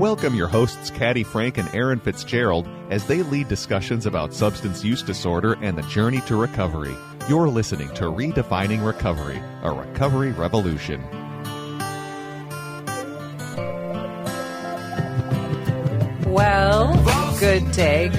Welcome your hosts, Caddy Frank and Aaron Fitzgerald, as they lead discussions about substance use disorder and the journey to recovery. You're listening to Redefining Recovery, a recovery revolution. Well, good day,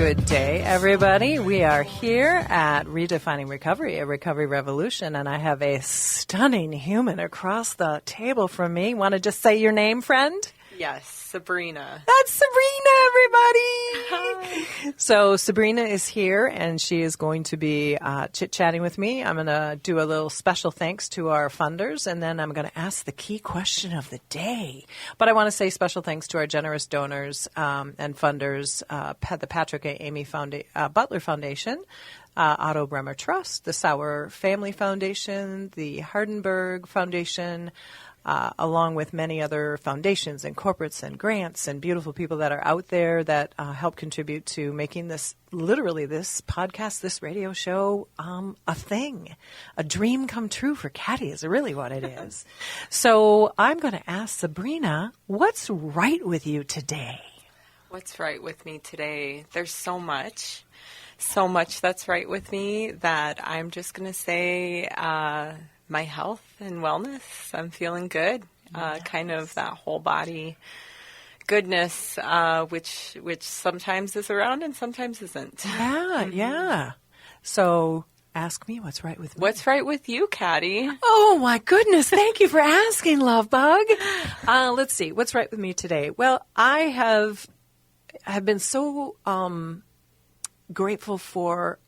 everybody. We are here at Redefining Recovery, a recovery revolution, and I have a stunning human across the table from me. Want to just say your name, friend? Yes, Sabrina. That's Sabrina, everybody! Hi. So Sabrina is here, and she is going to be chit-chatting with me. I'm going to do a little special thanks to our funders, and then I'm going to ask the key question of the day. But I want to say special thanks to our generous donors and funders, the Patrick A. Amy Butler Foundation, Otto Bremer Trust, the Sauer Family Foundation, the Hardenberg Foundation, along with many other foundations and corporates and grants and beautiful people that are out there that help contribute to making this, literally this podcast, this radio show, a thing. A dream come true for Caddy is really what it is. So I'm going to ask Sabrina, what's right with you today? What's right with me today? There's so much that's right with me that I'm just going to say my health and wellness. I'm feeling good. Nice. Kind of that whole body goodness, which sometimes is around and sometimes isn't. Yeah. So ask me what's right with me. What's right with you, Caddy? Oh, my goodness. Thank you for asking, Love Bug. Let's see. What's right with me today? Well, I have been so grateful for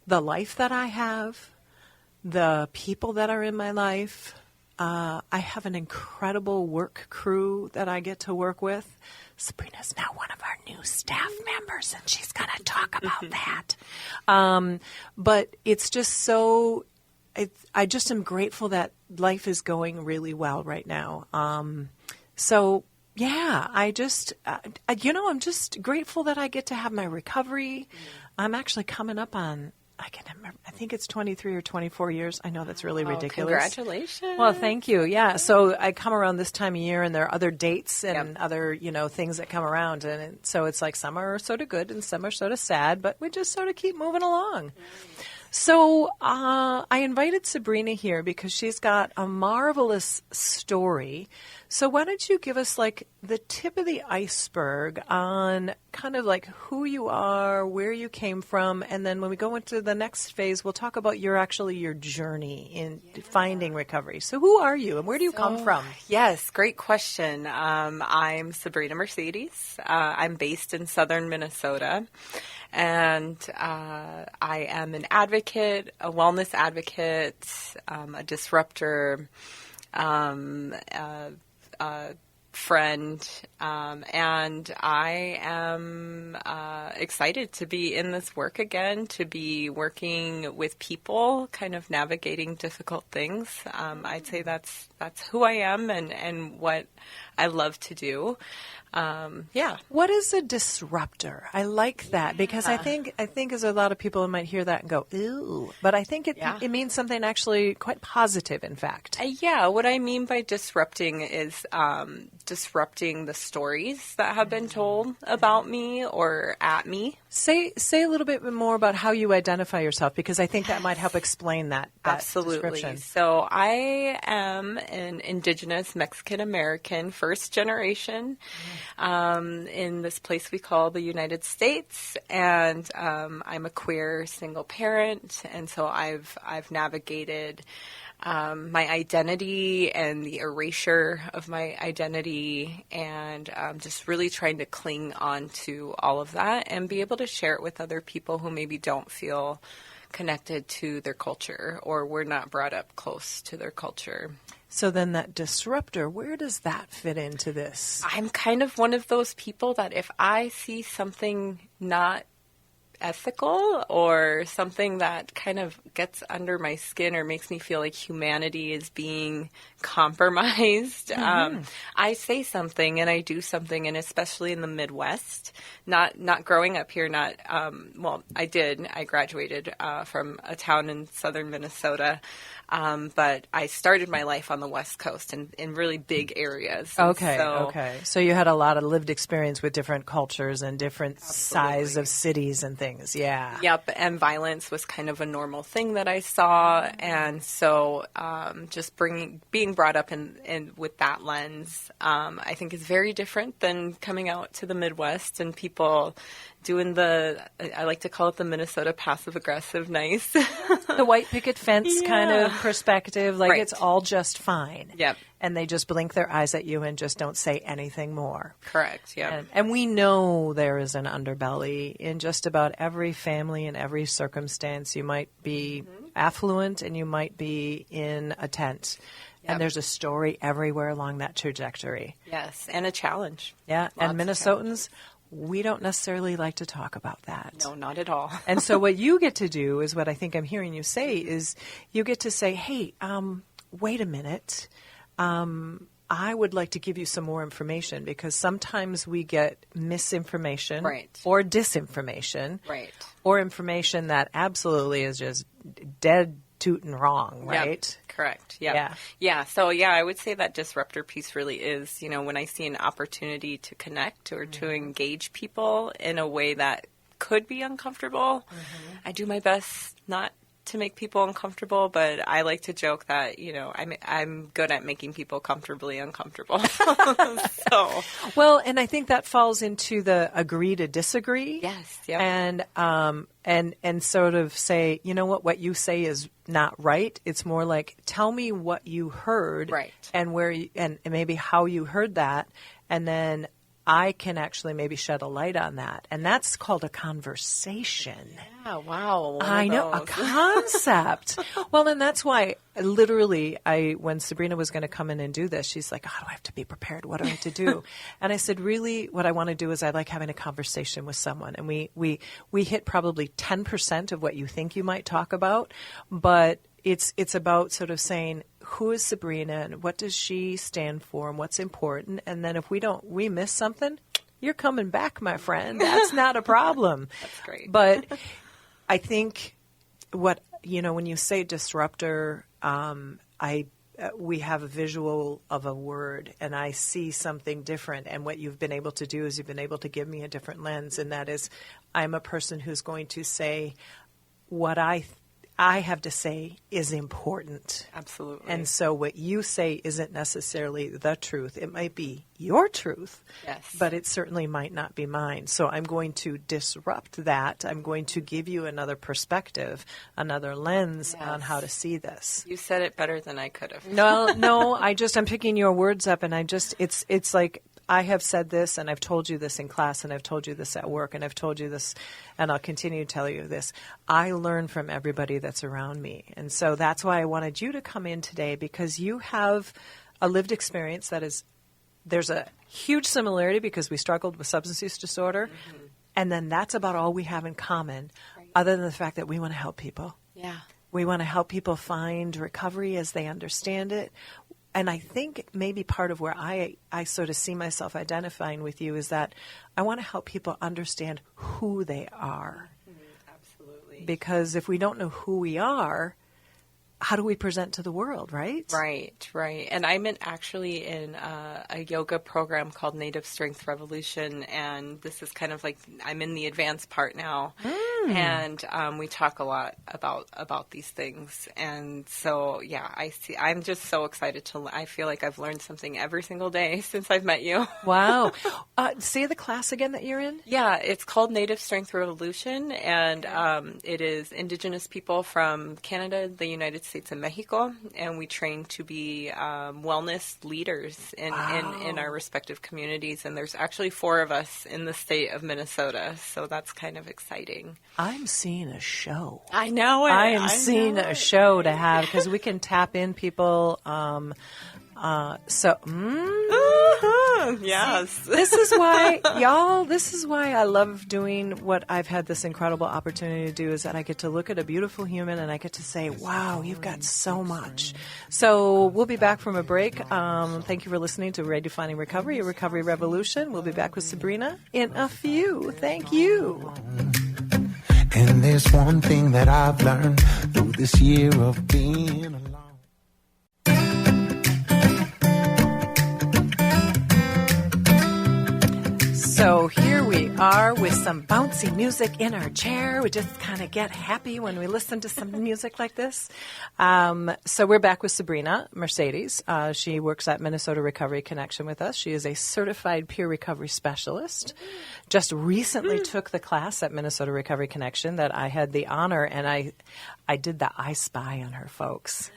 the life that I have, the people that are in my life. I have an incredible work crew that I get to work with. Sabrina's now one of our new staff members, and she's going to talk about that. But it's just so, I just am grateful that life is going really well right now. Yeah, I'm just grateful that I get to have my recovery. I'm actually coming up on, I can't remember, I think it's 23 or 24 years. I know that's really ridiculous. Congratulations. Well, thank you. Yeah. So I come around this time of year and there are other dates and other, things that come around. And so it's like some are sort of good and some are sort of sad, but we just sort of keep moving along. So I invited Sabrina here because she's got a marvelous story. So why don't you give us like the tip of the iceberg on kind of like who you are, where you came from, and then when we go into the next phase, we'll talk about your journey in finding recovery. So who are you and where do you come from? Yes, great question. I'm Sabrina Mercedes. I'm based in southern Minnesota. And I am an advocate, a wellness advocate, a disruptor, a friend, and I am excited to be in this work again, to be working with people, kind of navigating difficult things. I'd say that's who I am and what I love to do. What is a disruptor? I like that because I think as a lot of people might hear that and go, ew, but I think it means something actually quite positive, in fact. What I mean by disrupting is disrupting the stories that have been told about me or at me. Say a little bit more about how you identify yourself, because I think that might help explain that Absolutely. Description. So I am an indigenous Mexican-American, first generation, in this place we call the United States, and I'm a queer single parent, and so I've navigated my identity and the erasure of my identity, and just really trying to cling on to all of that and be able to share it with other people who maybe don't feel connected to their culture or were not brought up close to their culture. So then that disruptor, where does that fit into this? I'm kind of one of those people that if I see something not ethical or something that kind of gets under my skin or makes me feel like humanity is being compromised, I say something and I do something, and especially in the Midwest, not growing up here, I did. I graduated from a town in southern Minnesota, but I started my life on the West Coast in really big areas. Okay. So you had a lot of lived experience with different cultures and different size of cities and things. Yeah. Yep. And violence was kind of a normal thing that I saw. And so just being brought up in with that lens, I think is very different than coming out to the Midwest and people doing I like to call it the Minnesota passive-aggressive nice. The white picket fence kind of perspective, like it's all just fine. Yep. And they just blink their eyes at you and just don't say anything more. Correct, yeah. And we know there is an underbelly in just about every family and every circumstance. You might be affluent and you might be in a tent. Yep. And there's a story everywhere along that trajectory. Yes, and a challenge. Yeah, Lots and Minnesotans, we don't necessarily like to talk about that. No, not at all. And so what you get to do is what I think I'm hearing you say is you get to say, hey, wait a minute. I would like to give you some more information, because sometimes we get misinformation or disinformation or information that absolutely is just dead tootin' wrong, right? Yep. Correct. Yep. Yeah. So, I would say that disruptor piece really is, when I see an opportunity to connect or to engage people in a way that could be uncomfortable, I do my best not to make people uncomfortable, but I like to joke that, I'm good at making people comfortably uncomfortable. Well, and I think that falls into the agree to disagree. Yes. Yep. And sort of say, you know what you say is not right. It's more like, tell me what you heard, and where and maybe how you heard that, and then I can actually maybe shed a light on that. And that's called a conversation. Yeah, wow. I know, a concept. Well, and that's why literally when Sabrina was going to come in and do this, she's like, how do I have to be prepared? What do I have to do? And I said, really, what I want to do is I like having a conversation with someone. And we hit probably 10% of what you think you might talk about, but it's about sort of saying, who is Sabrina and what does she stand for and what's important? And then if we miss something, you're coming back, my friend. That's not a problem. That's great. But I think when you say disruptor, we have a visual of a word and I see something different. And what you've been able to do is you've been able to give me a different lens. And that is, I'm a person who's going to say what I have to say is important. Absolutely. And so what you say isn't necessarily the truth. It might be your truth, but it certainly might not be mine. So I'm going to disrupt that. I'm going to give you another perspective, another lens on how to see this. You said it better than I could have. No, I'm picking your words up, and it's like, I have said this, and I've told you this in class, and I've told you this at work, and I've told you this, and I'll continue to tell you this. I learn from everybody that's around me. And so that's why I wanted you to come in today, because you have a lived experience there's a huge similarity because we struggled with substance use disorder, and then that's about all we have in common, other than the fact that we want to help people. Yeah. We want to help people find recovery as they understand it. And I think maybe part of where I sort of see myself identifying with you is that I want to help people understand who they are. Absolutely. Because if we don't know who we are, how do we present to the world, right? Right. And I'm actually in a yoga program called Native Strength Revolution, and this is kind of like I'm in the advanced part now, and we talk a lot about these things. And so, I'm just so excited I feel like I've learned something every single day since I've met you. Wow. Say the class again that you're in? Yeah, it's called Native Strength Revolution, and it is Indigenous people from Canada, the United States, and Mexico, and we train to be wellness leaders in our respective communities. And there's actually 4 of us in the state of Minnesota, so that's kind of exciting. I'm seeing a show. I know it. I am seeing a show to have, because we can tap in people Yes. This is why, y'all, this is why I love doing what I've had this incredible opportunity to do, is that I get to look at a beautiful human and I get to say, wow, you've got so much. So we'll be back from a break. Thank you for listening to Redefining Recovery, a recovery revolution. We'll be back with Sabrina in a few. Thank you. And there's one thing that I've learned through this year of being alone. So here we are with some bouncy music in our chair. We just kind of get happy when we listen to some music like this. So we're back with Sabrina Mercedes. She works at Minnesota Recovery Connection with us. She is a certified peer recovery specialist. Just recently took the class at Minnesota Recovery Connection that I had the honor, and I did the I Spy on her, folks.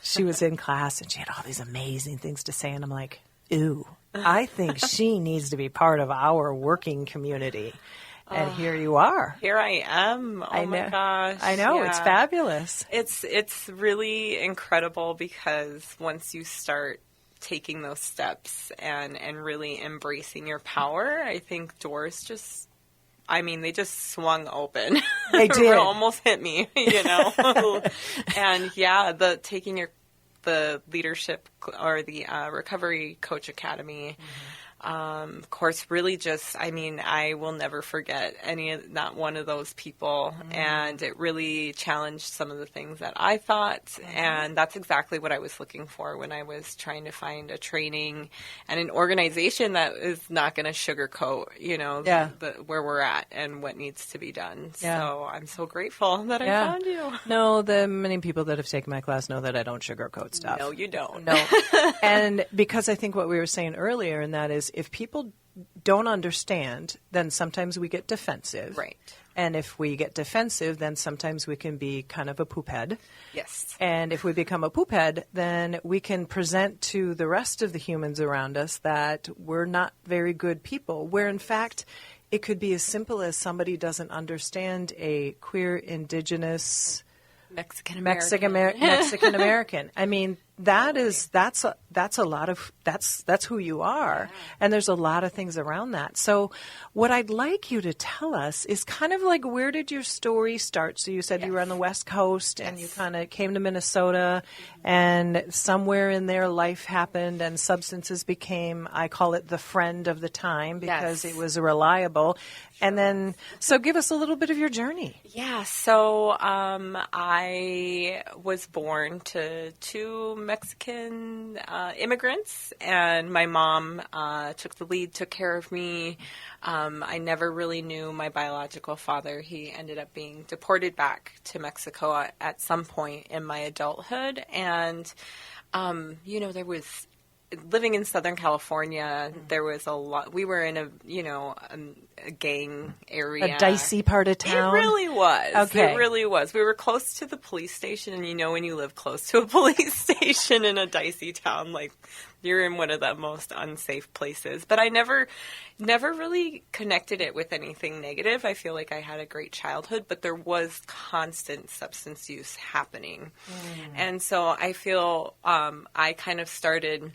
She was in class and she had all these amazing things to say, and I'm like, ooh, I think she needs to be part of our working community. And here you are. Here I am. Oh my gosh. I know. Yeah. It's fabulous. It's really incredible, because once you start taking those steps and really embracing your power, I think doors just, they just swung open. They did. It almost hit me, And yeah, the leadership or the Recovery Coach Academy, course, really just, I will never forget not one of those people. And it really challenged some of the things that I thought. And that's exactly what I was looking for when I was trying to find a training and an organization that is not going to sugarcoat, where we're at and what needs to be done. Yeah. So I'm so grateful that I found you. No, the many people that have taken my class know that I don't sugarcoat stuff. No, you don't. No. And because I think what we were saying earlier, and that is, if people don't understand, then sometimes we get defensive. Right. And if we get defensive, then sometimes we can be kind of a poop head. Yes. And if we become a poop head, then we can present to the rest of the humans around us that we're not very good people, where in fact it could be as simple as somebody doesn't understand a queer, indigenous, Mexican American. That's a lot of that's who you are, and there's a lot of things around that. So what I'd like you to tell us is kind of like, where did your story start? So you said you were on the West Coast and you kind of came to Minnesota, and somewhere in there life happened and substances became, I call it, the friend of the time, because it was reliable. And then, so give us a little bit of your journey. Yeah, so I was born to two Mexican immigrants, and my mom took the lead, took care of me. I never really knew my biological father. He ended up being deported back to Mexico at some point in my adulthood. And, there was, living in Southern California, there was a lot. We were in a gang area. A dicey part of town? It really was. Okay. It really was. We were close to the police station, and when you live close to a police station in a dicey town, like, you're in one of the most unsafe places. But I never really connected it with anything negative. I feel like I had a great childhood, but there was constant substance use happening. And so I feel I kind of started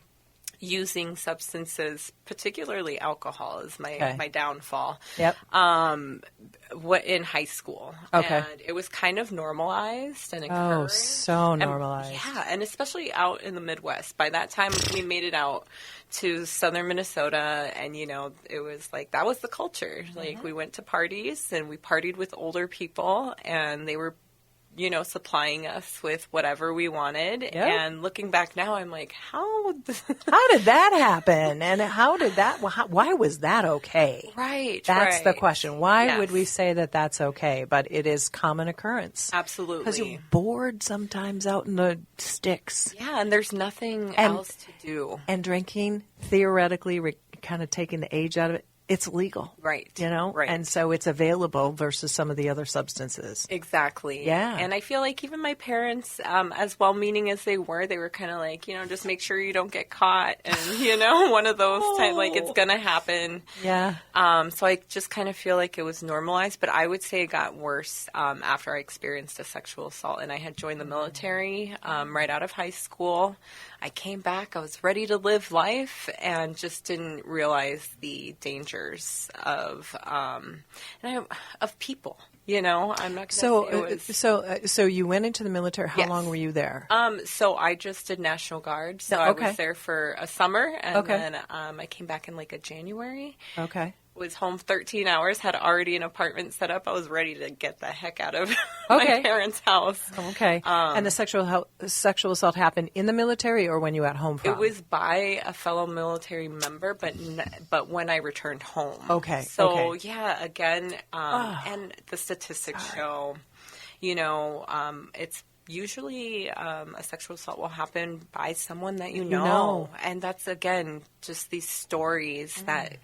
using substances, particularly alcohol, is my downfall. Yep. In high school. Okay. And it was kind of normalized and encouraged. Oh, so normalized. And especially out in the Midwest. By that time, we made it out to southern Minnesota, and, it was like, that was the culture. Like, we went to parties, and we partied with older people, and they were supplying us with whatever we wanted. Yep. And looking back now, I'm like, how did that happen? And why was that okay? Right. That's the question. Why would we say that that's okay? But it is common occurrence. Absolutely. Because you're bored sometimes out in the sticks. Yeah, and there's nothing else to do. And drinking, theoretically, kind of taking the age out of it, it's legal. Right. You know? Right. And so it's available versus some of the other substances. Exactly. Yeah. And I feel like even my parents, as well-meaning as they were kind of like, just make sure you don't get caught. And, one of those type, like it's going to happen. Yeah. So I just kind of feel like it was normalized. But I would say it got worse after I experienced a sexual assault. And I had joined the military right out of high school. I came back. I was ready to live life and just didn't realize the dangers of people. I'm not going to say it was... So you went into the military. How Yes. long were you there? So I just did National Guard. So I was there for a summer, and then I came back in like a January. Okay. Was home 13 hours, had already an apartment set up. I was ready to get the heck out of my parents' house. Okay. And the sexual assault happened in the military or when you were at home from? It was by a fellow military member, but when I returned home. Okay. So, yeah, again, and the statistics show, it's usually a sexual assault will happen by someone that you know. And that's, again, just these stories that...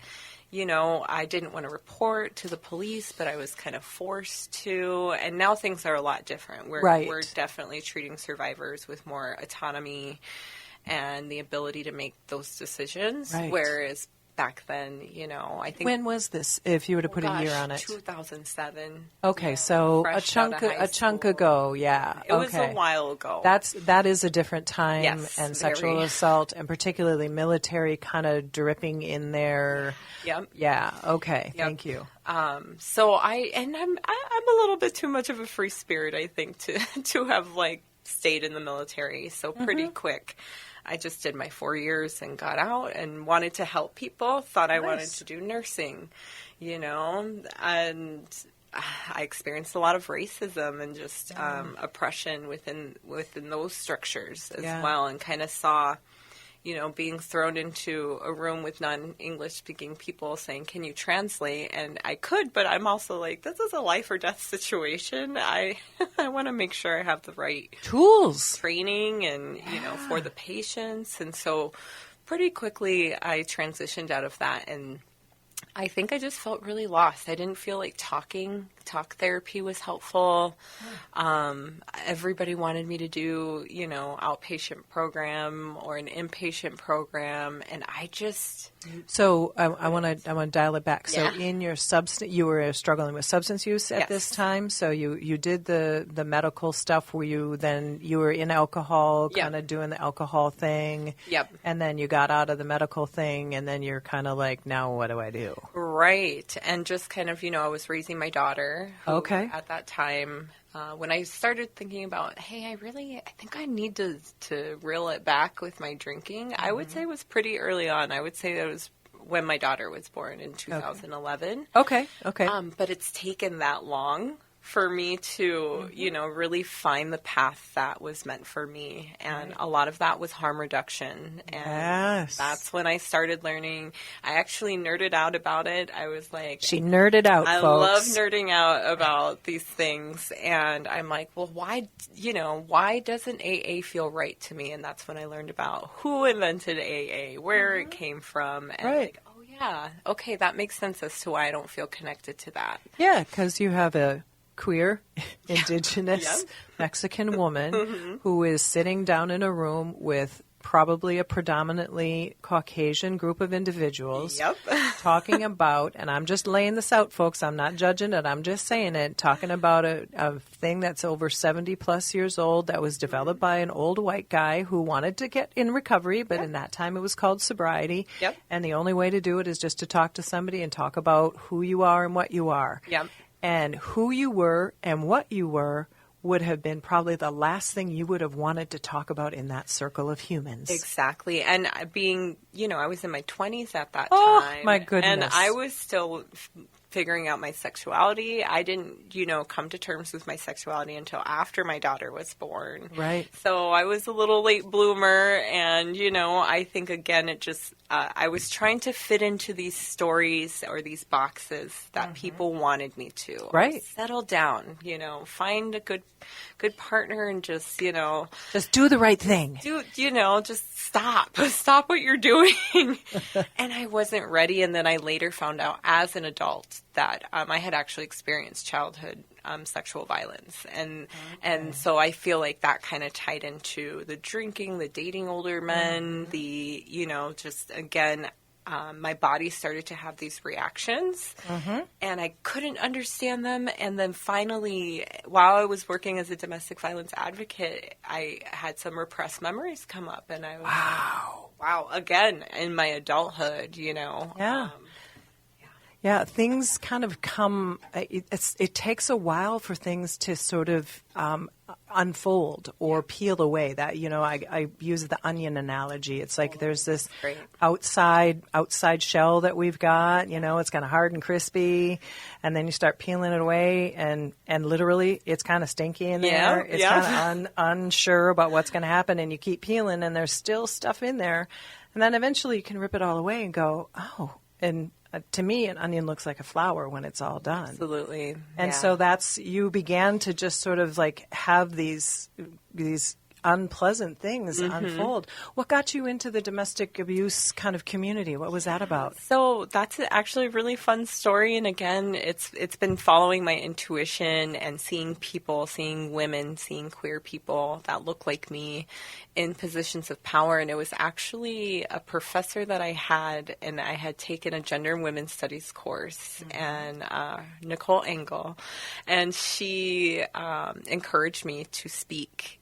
I didn't want to report to the police, but I was kind of forced to. And now things are a lot different. We're definitely treating survivors with more autonomy and the ability to make those decisions. Right. Whereas back then, I think... When was this, if you were to put a year on it? 2007. Okay, so a chunk ago, yeah. It was a while ago. That is a different time, Yes, and sexual assault, and particularly military, kind of dripping in there. Yep. Yeah. Okay. Yep. Thank you. So I'm a little bit too much of a free spirit, I think, to have stayed in the military so pretty quick. I just did my 4 years and got out and wanted to help people. Thought I wanted to do nursing, and I experienced a lot of racism and just oppression within those structures as well, and kind of saw, being thrown into a room with non-English speaking people saying, can you translate? And I could, but I'm also like, this is a life or death situation. I want to make sure I have the right tools, training and, for the patients. And so pretty quickly I transitioned out of that, and I think I just felt really lost. I didn't feel like talk therapy was helpful. Everybody wanted me to do, outpatient program or an inpatient program, and I just... So I want to dial it back. So in your you were struggling with substance use at this time. So you did the medical stuff. Were you were in alcohol, kind of doing the alcohol thing. Yep. And then you got out of the medical thing, and then you're kind of like, now what do I do? Right. And just kind of, I was raising my daughter. Who, at that time, when I started thinking about, hey, I think I need to reel it back with my drinking, I would say it was pretty early on. I would say it was when my daughter was born in 2011. Okay. But it's taken that long for me to, really find the path that was meant for me. And a lot of that was harm reduction. And that's when I started learning. I actually nerded out about it. I was like... She nerded out, folks. I love nerding out about these things. And I'm like, well, why doesn't AA feel right to me? And that's when I learned about who invented AA, where it came from. And yeah, okay, that makes sense as to why I don't feel connected to that. Yeah, because you have a queer, indigenous Mexican woman who is sitting down in a room with probably a predominantly Caucasian group of individuals talking about, and I'm just laying this out, folks, I'm not judging it, I'm just saying it, talking about a thing that's over 70 plus years old that was developed by an old white guy who wanted to get in recovery, but in that time it was called sobriety. And the only way to do it is just to talk to somebody and talk about who you are and what you are. And who you were and what you were would have been probably the last thing you would have wanted to talk about in that circle of humans. Exactly. And being, I was in my 20s at that time. Oh, my goodness. And I was still figuring out my sexuality. I didn't, come to terms with my sexuality until after my daughter was born. Right. So I was a little late bloomer. And, I think, again, it just, I was trying to fit into these stories or these boxes that people wanted me to. Right. Settle down, find a good partner and just, just do the right thing. Just stop what you're doing. And I wasn't ready. And then I later found out as an adult that I had actually experienced childhood sexual violence. And so I feel like that kind of tied into the drinking, the dating older men, the, just again, my body started to have these reactions, and I couldn't understand them. And then finally, while I was working as a domestic violence advocate, I had some repressed memories come up, and I was wow, again, in my adulthood, Yeah. Yeah, things kind of come, it takes a while for things to sort of unfold or peel away. That, I use the onion analogy. It's like there's this outside shell that we've got, it's kind of hard and crispy, and then you start peeling it away, and literally it's kind of stinky in there. It's kind of unsure about what's going to happen, and you keep peeling, and there's still stuff in there. And then eventually you can rip it all away and go, oh, and to me, an onion looks like a flower when it's all done. Absolutely. And so you began to just sort of like have these unpleasant things unfold. What got you into the domestic abuse kind of community? What was that about? So that's actually a really fun story. And again, it's been following my intuition and seeing women, seeing queer people that look like me in positions of power. And it was actually a professor that I had, and I had taken a gender and women's studies course, and Nicole Engel, and she encouraged me to speak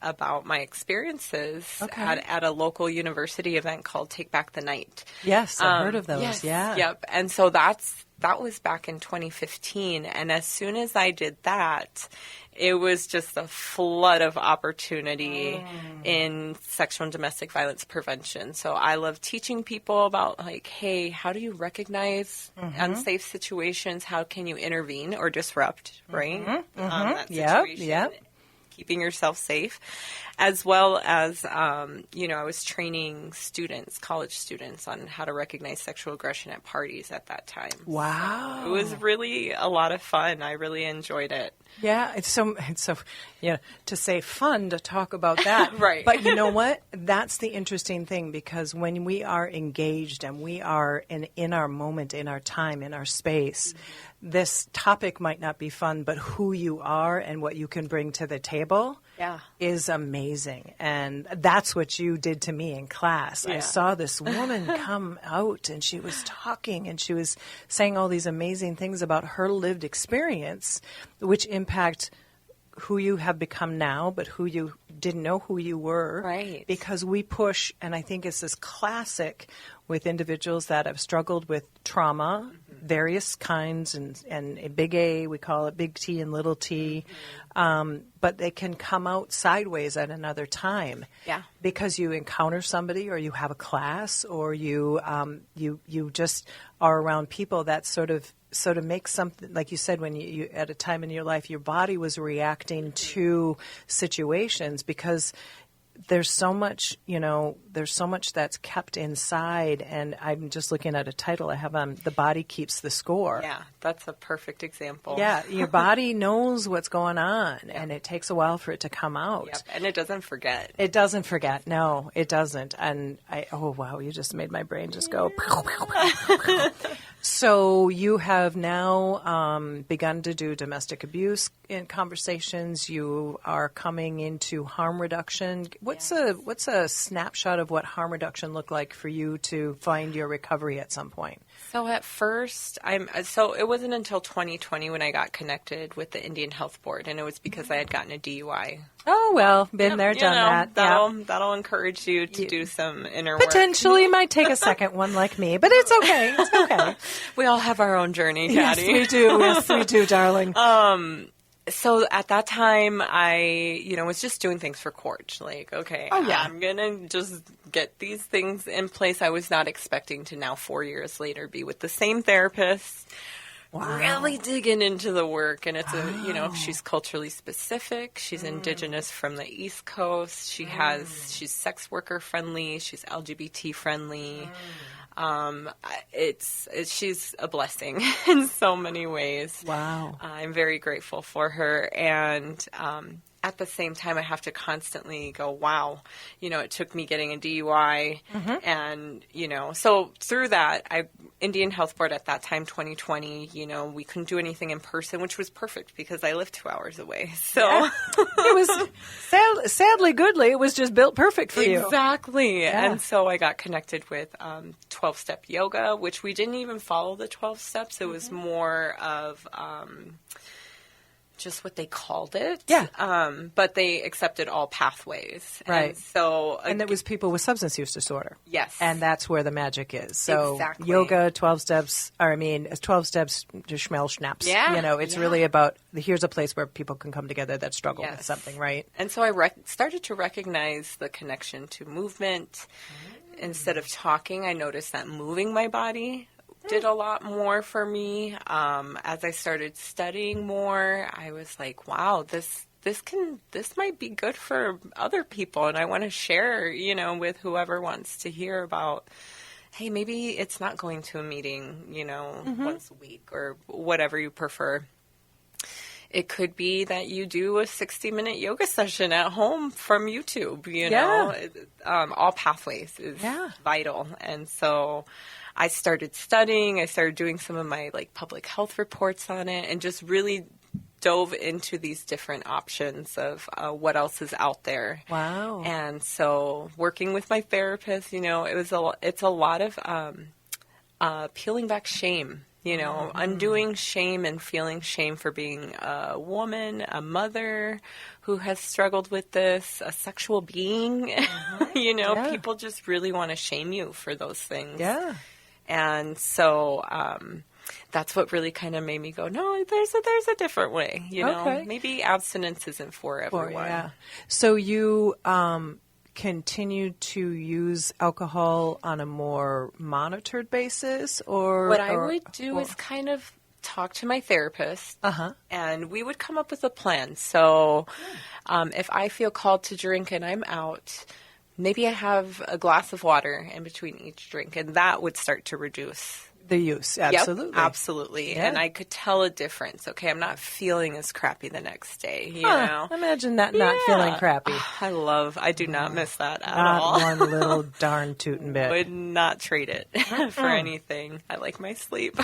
about my experiences at a local university event called Take Back the Night. Yes, I've heard of those. Yes, yeah. Yep. And so that was back in 2015. And as soon as I did that, it was just a flood of opportunity in sexual and domestic violence prevention. So I love teaching people about, like, hey, how do you recognize unsafe situations? How can you intervene or disrupt, right? That situation. Yep. Keeping yourself safe, as well as, I was training college students on how to recognize sexual aggression at parties at that time. Wow. So it was really a lot of fun. I really enjoyed it. Yeah, it's so to say fun to talk about that. Right. But you know what? That's the interesting thing, because when we are engaged and we are in our moment, in our time, in our space, this topic might not be fun, but who you are and what you can bring to the table is amazing. And that's what you did to me in class. I saw this woman come out, and she was talking, and she was saying all these amazing things about her lived experience, which impact who you have become now, but who you didn't know who you were. Right. Because we push, and I think it's this classic with individuals that have struggled with trauma, various kinds, and a big A, we call it big T and little t, but they can come out sideways at another time. Yeah. Because you encounter somebody, or you have a class, or you just are around people that sort of make something, like you said, when you at a time in your life, your body was reacting to situations, because there's so much that's kept inside. And I'm just looking at a title I have The Body Keeps the Score. Yeah, that's a perfect example. Yeah, your body knows what's going on, and it takes a while for it to come out. Yep. And it doesn't forget. It doesn't forget. No, it doesn't. And wow, you just made my brain just go. So you have now begun to do domestic abuse in conversations. You are coming into harm reduction. What's a snapshot of what harm reduction looked like for you to find your recovery at some point? So at first, it wasn't until 2020 when I got connected with the Indian Health Board, and it was because I had gotten a DUI. Oh, well, been there, done that. That'll encourage you to do some inner work. Potentially might take a second one like me, but it's okay. It's okay. We all have our own journey, Caddy. Yes, we do. Yes, we do, darling. So at that time, I, was just doing things for court. Like, okay, I'm going to just get these things in place. I was not expecting to now, 4 years later, be with the same therapist. Wow. Really digging into the work. And it's she's culturally specific. She's indigenous from the East Coast. She's sex worker friendly. She's LGBT friendly. She's a blessing in so many ways. Wow. I'm very grateful for her. And at the same time, I have to constantly go, wow, it took me getting a DUI. And, so through that, Indian Health Board at that time, 2020, we couldn't do anything in person, which was perfect because I live 2 hours away. So it was sadly, goodly, it was just built perfect for you. Exactly. Yeah. And so I got connected with 12-step yoga, which we didn't even follow the 12 steps. It was more of just what they called it. Yeah. But they accepted all pathways. Right. And it was people with substance use disorder. Yes. And that's where the magic is. So exactly. Yoga, 12 steps, 12 steps to schmel schnaps. Yeah. It's really about, here's a place where people can come together that struggle with something, right? And so I started to recognize the connection to movement. Instead of talking, I noticed that moving my body did a lot more for me. As I started studying more, I was like, wow, this might be good for other people. And I want to share, with whoever wants to hear about, hey, maybe it's not going to a meeting, once a week or whatever you prefer. It could be that you do a 60-minute yoga session at home from YouTube, all pathways is vital. And so I started studying. I started doing some of my public health reports on it and just really dove into these different options of what else is out there. Wow. And so working with my therapist, it's a lot of peeling back shame, undoing shame and feeling shame for being a woman, a mother who has struggled with this, a sexual being. People just really want to shame you for those things. Yeah. And so that's what really kind of made me go, no, there's a different way, Okay. Maybe abstinence isn't for everyone. Yeah. So you continue to use alcohol on a more monitored basis, or what I would do is kind of talk to my therapist, and we would come up with a plan. So if I feel called to drink and I'm out, maybe I have a glass of water in between each drink, and that would start to reduce the use. Absolutely. Yep, absolutely. Yeah. And I could tell a difference. Okay, I'm not feeling as crappy the next day, Imagine that not feeling crappy. I do not miss that at not all. Not one little darn tootin' bit. Would not trade it for anything. I like my sleep.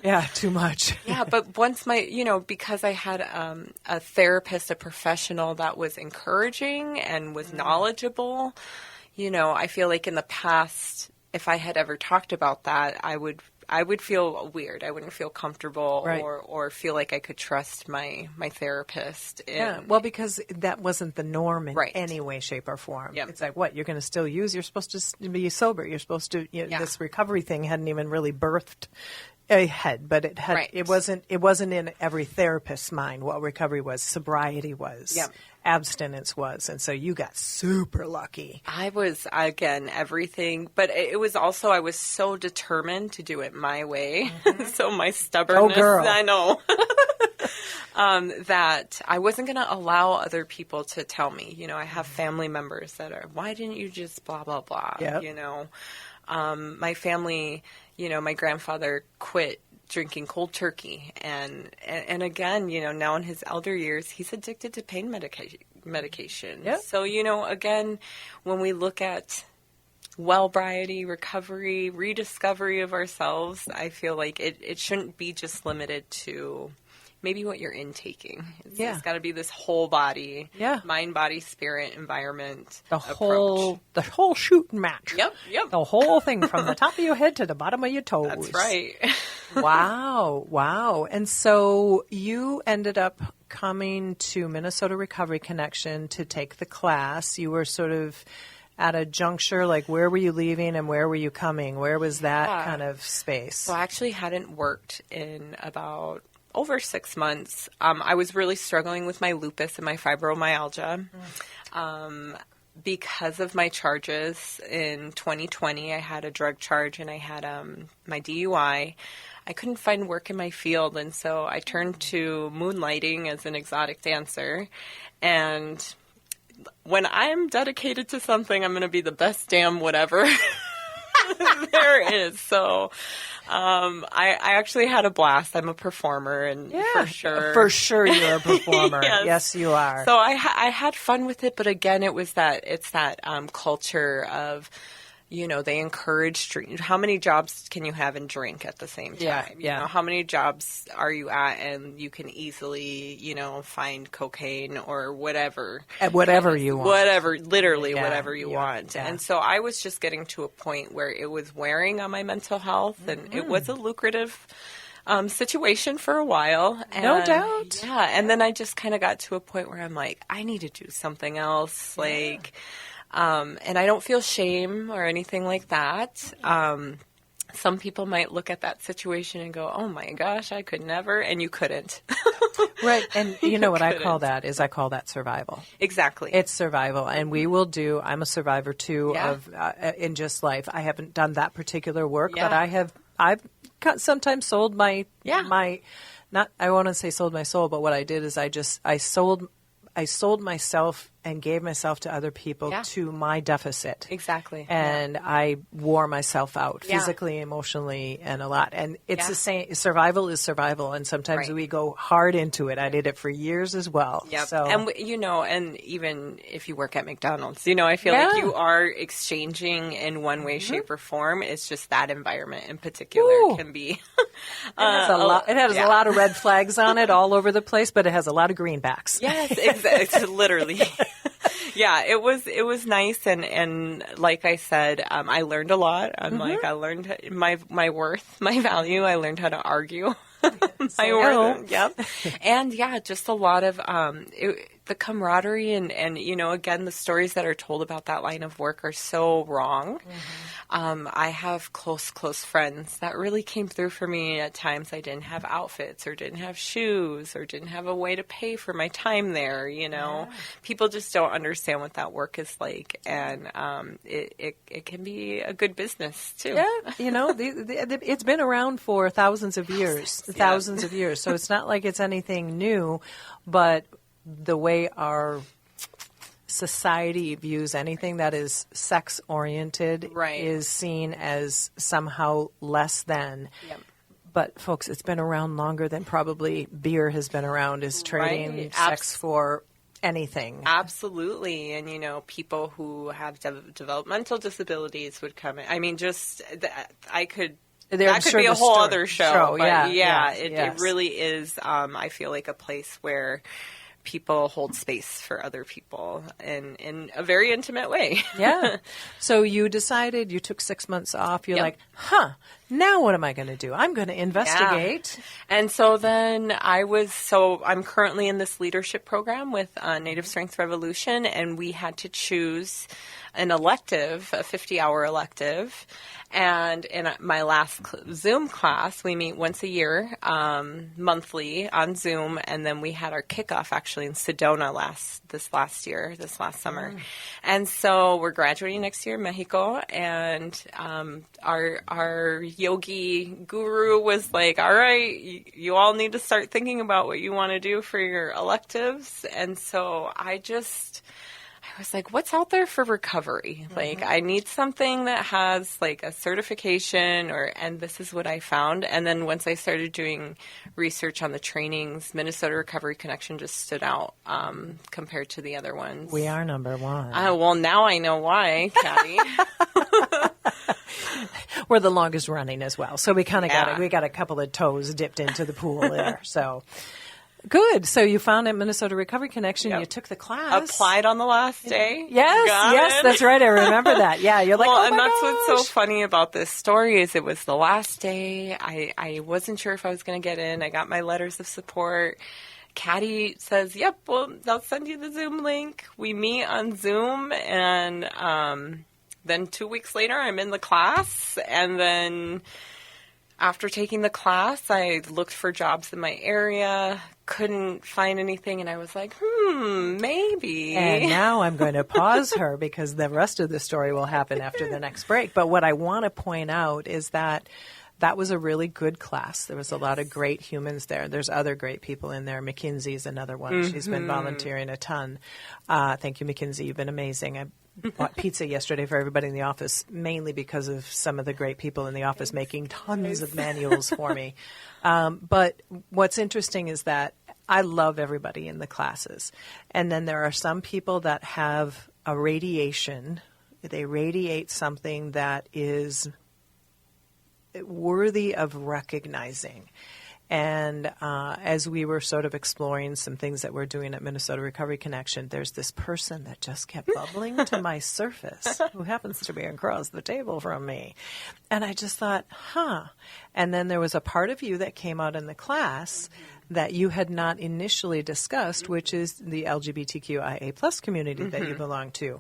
Yeah, too much. Yeah, but once because I had a therapist, a professional that was encouraging and was knowledgeable, I feel like in the past, if I had ever talked about that, I would feel weird. I wouldn't feel comfortable or feel like I could trust my therapist. Well, because that wasn't the norm in Right. any way, shape, or form. Yep. It's like, what, you're going to still use? You're supposed to be sober. You're supposed to, this recovery thing hadn't even really birthed ahead, but it had. Right. It wasn't in every therapist's mind what recovery was. Sobriety was. Yep. Abstinence was, and so you got super lucky. I was, again, everything, but it was also, I was so determined to do it my way. So my stubbornness, Oh, girl. I know, that I wasn't going to allow other people to tell me, I have family members that are, why didn't you just blah, blah, blah, Yep. My family, my grandfather quit drinking cold turkey. And again, now in his elder years, he's addicted to pain medication. Yep. So, again, when we look at well-briety, recovery, rediscovery of ourselves, I feel like it shouldn't be just limited to maybe what you're intaking. It's got to be this whole body, mind, body, spirit, environment approach. The whole shooting match. Yep. The whole thing from the top of your head to the bottom of your toes. That's right. Wow. And so you ended up coming to Minnesota Recovery Connection to take the class. You were sort of at a juncture, like where were you leaving and where were you coming? Where was that kind of space? So I actually hadn't worked in about over 6 months. I was really struggling with my lupus and my fibromyalgia. Because of my charges in 2020, I had a drug charge and I had my DUI. I couldn't find work in my field, and so I turned to moonlighting as an exotic dancer. And when I'm dedicated to something, I'm going to be the best damn whatever. There is. So I actually had a blast. I'm a performer, and for sure. For sure you're a performer. Yes. Yes, you are. So I had fun with it, but again, it's that culture of, they encourage drink. How many jobs can you have and drink at the same time? Yeah. How many jobs are you at and you can easily, find cocaine or whatever. At whatever you want. Whatever, literally whatever you want. Yeah. And so I was just getting to a point where it was wearing on my mental health, and it was a lucrative situation for a while. And, no doubt. Yeah. And then I just kind of got to a point where I'm like, I need to do something else. And I don't feel shame or anything like that. Some people might look at that situation and go, oh my gosh, I could never. And you couldn't. Right. And you know what I call that is I call that survival. Exactly. It's survival. And I'm a survivor too of in just life. I haven't done that particular work, but I've sometimes sold I want to say sold my soul, but what I did is I sold myself and gave myself to other people to my deficit. Exactly. And I wore myself out physically, emotionally, and a lot. And it's the same. Survival is survival. And sometimes we go hard into it. I did it for years as well. Yep. So. And, and even if you work at McDonald's, I feel like you are exchanging in one way, shape, or form. It's just that environment in particular can be. It has a lot of red flags on it all over the place, but it has a lot of greenbacks. Yes, exactly. Literally. Yeah, it was nice, and like I said, I learned a lot. I learned my worth, my value. I learned how to argue my worth. Yep, and just a lot of the camaraderie and again, the stories that are told about that line of work are so wrong. I have close friends that really came through for me at times. I didn't have outfits or didn't have shoes or didn't have a way to pay for my time there. People just don't understand what that work is like, and it can be a good business too. Yeah, it's been around for thousands of years. So it's not like it's anything new, but the way our society views anything that is sex-oriented is seen as somehow less than. Yep. But, folks, it's been around longer than probably beer has been around, is trading sex for anything. Absolutely. And, people who have developmental disabilities would come in. I mean, that could be a whole other show. But it really is, I feel like, a place where people hold space for other people in a very intimate way. Yeah. So you took 6 months off. You're like, now what am I going to do? I'm going to investigate. Yeah. And so then I'm currently in this leadership program with Native Strength Revolution, and we had to choose an elective, a 50-hour elective. And in my last Zoom class, we meet once a year, monthly on Zoom, and then we had our kickoff actually in Sedona this last summer. And so we're graduating next year in Mexico, and our yogi guru was like, all right, you all need to start thinking about what you want to do for your electives. And so I was like, what's out there for recovery? Like, I need something that has like a certification and this is what I found. And then once I started doing research on the trainings, Minnesota Recovery Connection just stood out compared to the other ones. We are number one. Well, now I know why, Caddy. We're the longest running as well. So we kind of got a couple of toes dipped into the pool there. So good. So you found a Minnesota Recovery Connection. Yep. You took the class. Applied on the last day. Yes, that's right. I remember that. Yeah, you're like, and that's what's so funny about this story is it was the last day. I wasn't sure if I was going to get in. I got my letters of support. Caddy says, yep, well, they'll send you the Zoom link. We meet on Zoom, and then 2 weeks later, I'm in the class, and then after taking the class, I looked for jobs in my area, couldn't find anything, and I was like, maybe. And now I'm going to pause her because the rest of the story will happen after the next break. But what I want to point out is that was a really good class. There was a lot of great humans there. There's other great people in there. McKinsey's another one. She's been volunteering a ton. Thank you, McKinsey. You've been amazing. bought pizza yesterday for everybody in the office, mainly because of some of the great people in the office making tons of manuals for me. But what's interesting is that I love everybody in the classes. And then there are some people that have a radiation. They radiate something that is worthy of recognizing. And as we were sort of exploring some things that we're doing at Minnesota Recovery Connection, there's this person that just kept bubbling to my surface who happens to be across the table from me. And I just thought, And then there was a part of you that came out in the class that you had not initially discussed, which is the LGBTQIA plus community that you belong to.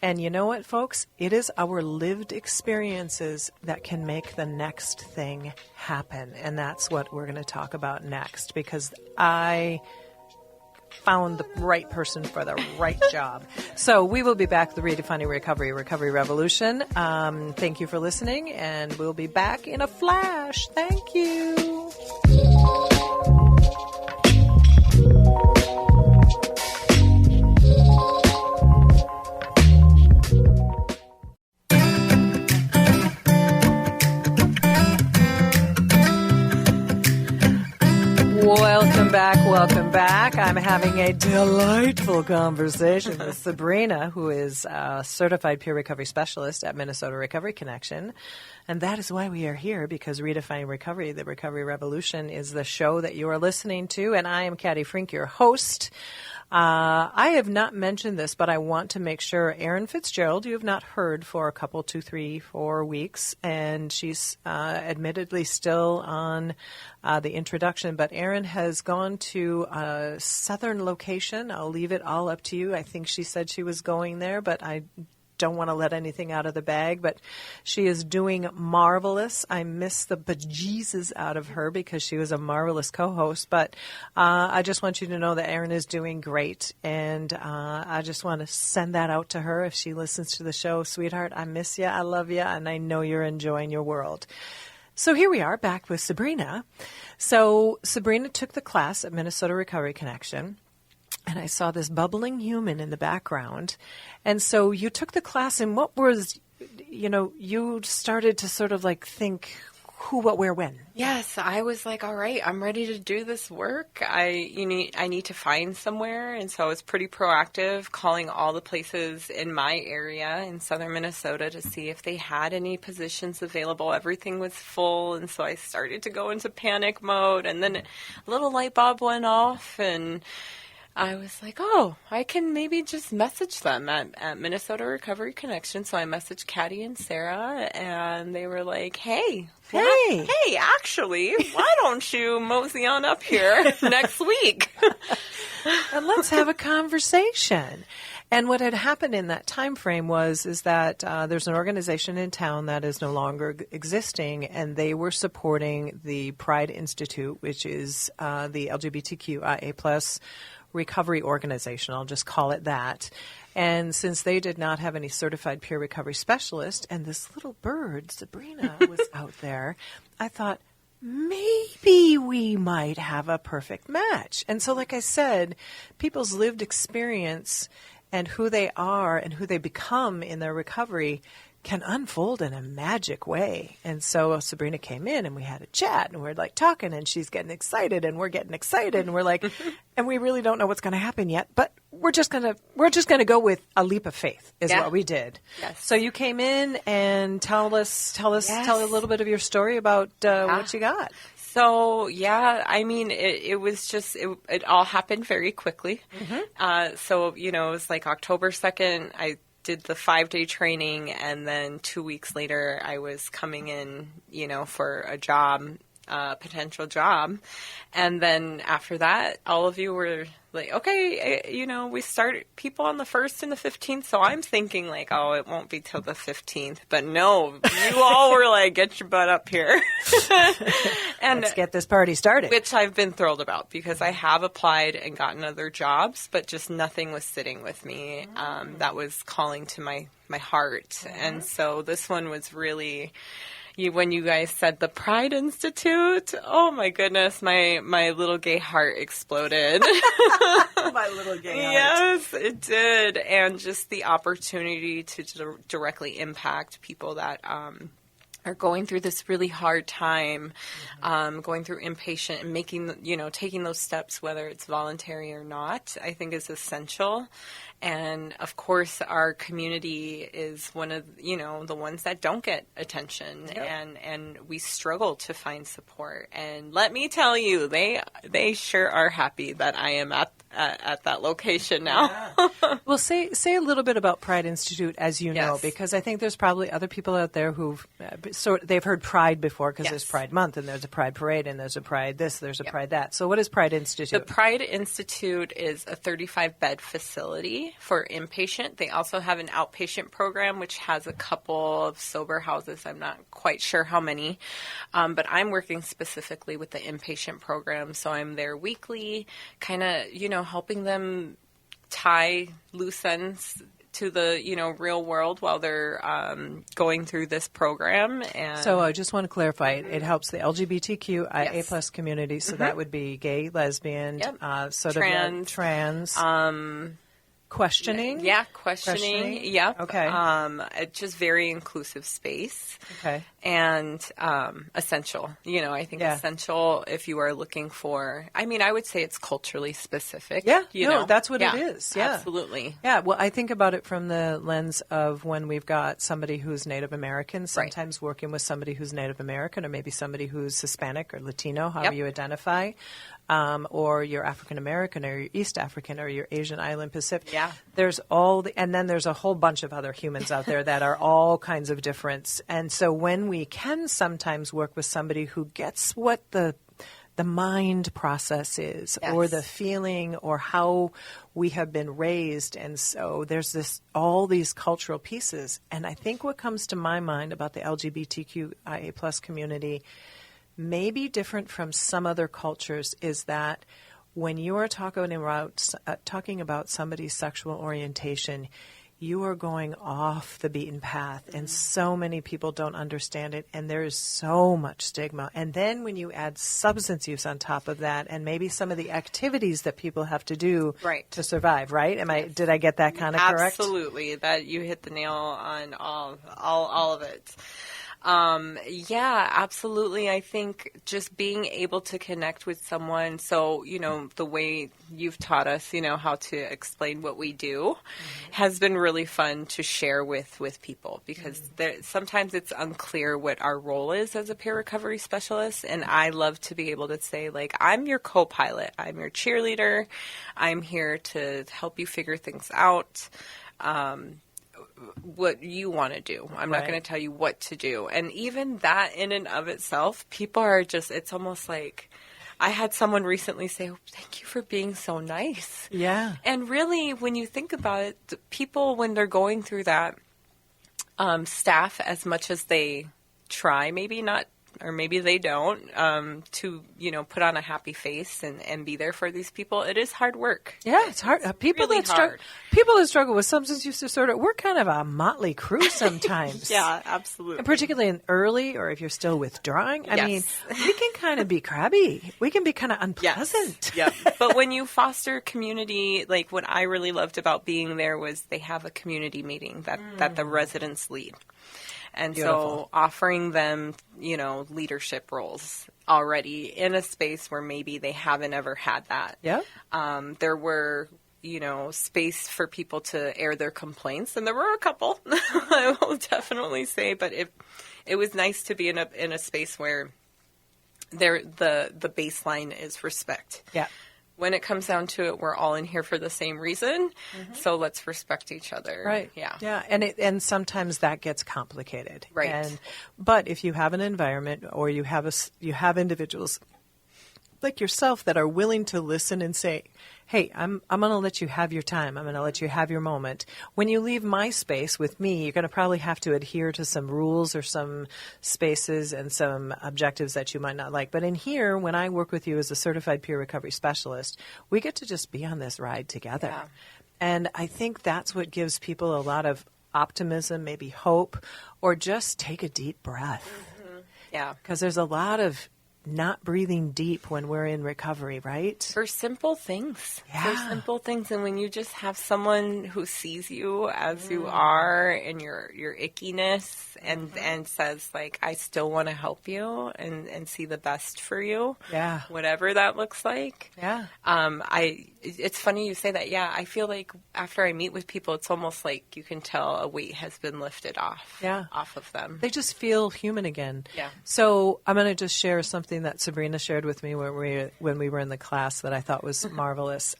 And you know what, folks? It is our lived experiences that can make the next thing happen. And that's what we're going to talk about next, because I found the right person for the right job. So we will be back with the Redefining Recovery Revolution. Thank you for listening, and we'll be back in a flash. Thank you. Welcome back. I'm having a delightful conversation with Sabrina, who is a certified peer recovery specialist at Minnesota Recovery Connection. And that is why we are here, because Redefining Recovery, the Recovery Revolution, is the show that you are listening to. And I am Caddy Frink, your host. I have not mentioned this, but I want to make sure Erin Fitzgerald, you have not heard for a couple, 2, 3, 4 weeks, and she's admittedly still on the introduction, but Erin has gone to a southern location. I'll leave it all up to you. I think she said she was going there, but I don't want to let anything out of the bag, but she is doing marvelous. I miss the bejesus out of her because she was a marvelous co-host, but I just want you to know that Erin is doing great, and I just want to send that out to her if she listens to the show. Sweetheart, I miss you, I love you, and I know you're enjoying your world. So here we are back with Sabrina. So Sabrina took the class at Minnesota Recovery Connection, and I saw this bubbling human in the background. And so you took the class, and what was, you started to sort of like think who, what, where, when. Yes, I was like, all right, I'm ready to do this work. I need to find somewhere. And so I was pretty proactive, calling all the places in my area in southern Minnesota to see if they had any positions available. Everything was full. And so I started to go into panic mode. And then a little light bulb went off, and I was like, I can maybe just message them at Minnesota Recovery Connection. So I messaged Caddy and Sarah, and they were like, hey, actually, why don't you mosey on up here next week? And let's have a conversation. And what had happened in that time frame is that there's an organization in town that is no longer existing, and they were supporting the Pride Institute, which is the LGBTQIA plus recovery organization. I'll just call it that. And since they did not have any certified peer recovery specialist, and this little bird, Sabrina, was out there, I thought, maybe we might have a perfect match. And so, like I said, people's lived experience and who they are and who they become in their recovery can unfold in a magic way. And so Sabrina came in, and we had a chat, and we're like talking, and she's getting excited, and we're getting excited, and we're like, and we really don't know what's going to happen yet, but we're just going to go with a leap of faith is what we did. Yes. So you came in, and tell a little bit of your story about what you got. So, I mean, it was just, it all happened very quickly. Mm-hmm. So, it was like October 2nd, I did the 5-day training, and then 2 weeks later I was coming in, for a job, potential job. And then after that, all of you were like, okay, we start people on the 1st and the 15th. So I'm thinking like, it won't be till the 15th. But no, you all were like, get your butt up here. And let's get this party started. Which I've been thrilled about, because I have applied and gotten other jobs, but just nothing was sitting with me that was calling to my heart. And so this one was really, When you guys said the Pride Institute, oh my goodness, my little gay heart exploded. My little gay heart. Yes, it did. And just the opportunity to directly impact people that are going through this really hard time, going through inpatient and taking those steps, whether it's voluntary or not, I think is essential. And of course, our community is one of, the ones that don't get attention, and we struggle to find support. And let me tell you, they sure are happy that I am at that location now. Yeah. Well, say a little bit about Pride Institute, as you know, because I think there's probably other people out there who've they've heard Pride before, because there's Pride Month and there's a Pride Parade and there's a Pride this, there's a Pride that. So what is Pride Institute? The Pride Institute is a 35-bed facility for inpatient. They also have an outpatient program, which has a couple of sober houses. I'm not quite sure how many, but I'm working specifically with the inpatient program. So I'm there weekly, kind of, helping them tie loose ends to the, real world while they're going through this program. And so I just want to clarify, it helps the LGBTQIA plus community. So that would be gay, lesbian, trans, questioning. Yeah, questioning. Yep. Okay. It's just very inclusive space. Okay. And essential. I think essential if you are looking for, I would say it's culturally specific. Yeah. That's what it is. Yeah. Absolutely. Yeah. Well, I think about it from the lens of when we've got somebody who's Native American, sometimes working with somebody who's Native American, or maybe somebody who's Hispanic or Latino, however you identify. Or you're African American, or you're East African, or you're Asian Island Pacific. Yeah. There's and then there's a whole bunch of other humans out there that are all kinds of different. And so when we can sometimes work with somebody who gets what the mind process is, or the feeling, or how we have been raised, and so there's all these cultural pieces. And I think what comes to my mind about the LGBTQIA plus community, maybe different from some other cultures, is that when you are talking about somebody's sexual orientation, you are going off the beaten path, and so many people don't understand it, and there is so much stigma. And then when you add substance use on top of that, and maybe some of the activities that people have to do to survive, right? Did I get that kind of correct? Absolutely. That you hit the nail on all of it. Yeah, absolutely. I think just being able to connect with someone. So, the way you've taught us, how to explain what we do has been really fun to share with people, because sometimes it's unclear what our role is as a peer recovery specialist. And I love to be able to say, I'm your co-pilot, I'm your cheerleader, I'm here to help you figure things out. What you want to do. I'm not going to tell you what to do. And even that in and of itself, people are just, it's almost like, I had someone recently say, thank you for being so nice. Yeah. And really, when you think about it, the people, when they're going through that, staff, as much as they try, maybe not, or maybe they don't, to, put on a happy face and be there for these people. It is hard work. Yeah, it's hard. People that struggle with substance use disorder, we're kind of a motley crew sometimes. Yeah, absolutely. And particularly in early, or if you're still withdrawing. I mean, we can kind of be crabby. We can be kind of unpleasant. Yes. Yeah. But when you foster community, what I really loved about being there was they have a community meeting that the residents lead. And so offering them, leadership roles already in a space where maybe they haven't ever had that. Yeah. There were, space for people to air their complaints, and there were a couple, I will definitely say, but it was nice to be in a space where the baseline is respect. Yeah. When it comes down to it, we're all in here for the same reason, so let's respect each other. Right. Yeah. Yeah, and sometimes that gets complicated. Right. But if you have an environment, or you have individuals like yourself that are willing to listen and say, hey, I'm going to let you have your time. I'm going to let you have your moment. When you leave my space with me, you're going to probably have to adhere to some rules or some spaces and some objectives that you might not like. But in here, when I work with you as a certified peer recovery specialist, we get to just be on this ride together. Yeah. And I think that's what gives people a lot of optimism, maybe hope, or just take a deep breath. Yeah. Because there's a lot of not breathing deep when we're in recovery, right? For simple things. Yeah. For simple things. And when you just have someone who sees you as you are and your ickiness and says, like, I still want to help you and see the best for you. Yeah. Whatever that looks like. Yeah. It's funny you say that. Yeah. I feel like after I meet with people, it's almost like you can tell a weight has been lifted off of them. They just feel human again. Yeah. So I'm going to just share something that Sabrina shared with me when we were in the class that I thought was marvelous.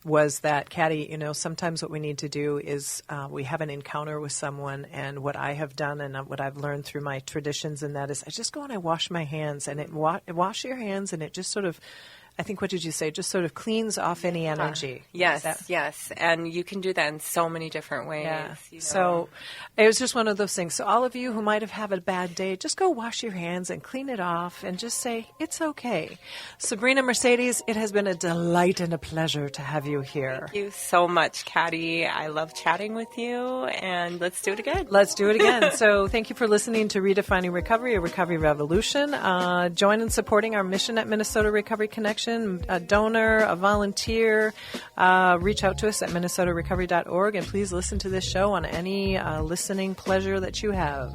Was that, Caddy, sometimes what we need to do is we have an encounter with someone, and what I have done and what I've learned through my traditions and that is I just go and I wash my hands, and wash your hands, and it just sort of, I think, what did you say? Just sort of cleans off any energy. Yes. And you can do that in so many different ways. Yeah. So it was just one of those things. So all of you who might have had a bad day, just go wash your hands and clean it off and just say, it's okay. Sabrina, Mercedes, it has been a delight and a pleasure to have you here. Thank you so much, Caddy. I love chatting with you, and let's do it again. Let's do it again. So thank you for listening to Redefining Recovery, a recovery revolution. Join in supporting our mission at Minnesota Recovery Connection. A donor, a volunteer, reach out to us at minnesotarecovery.org, and please listen to this show on any listening pleasure that you have.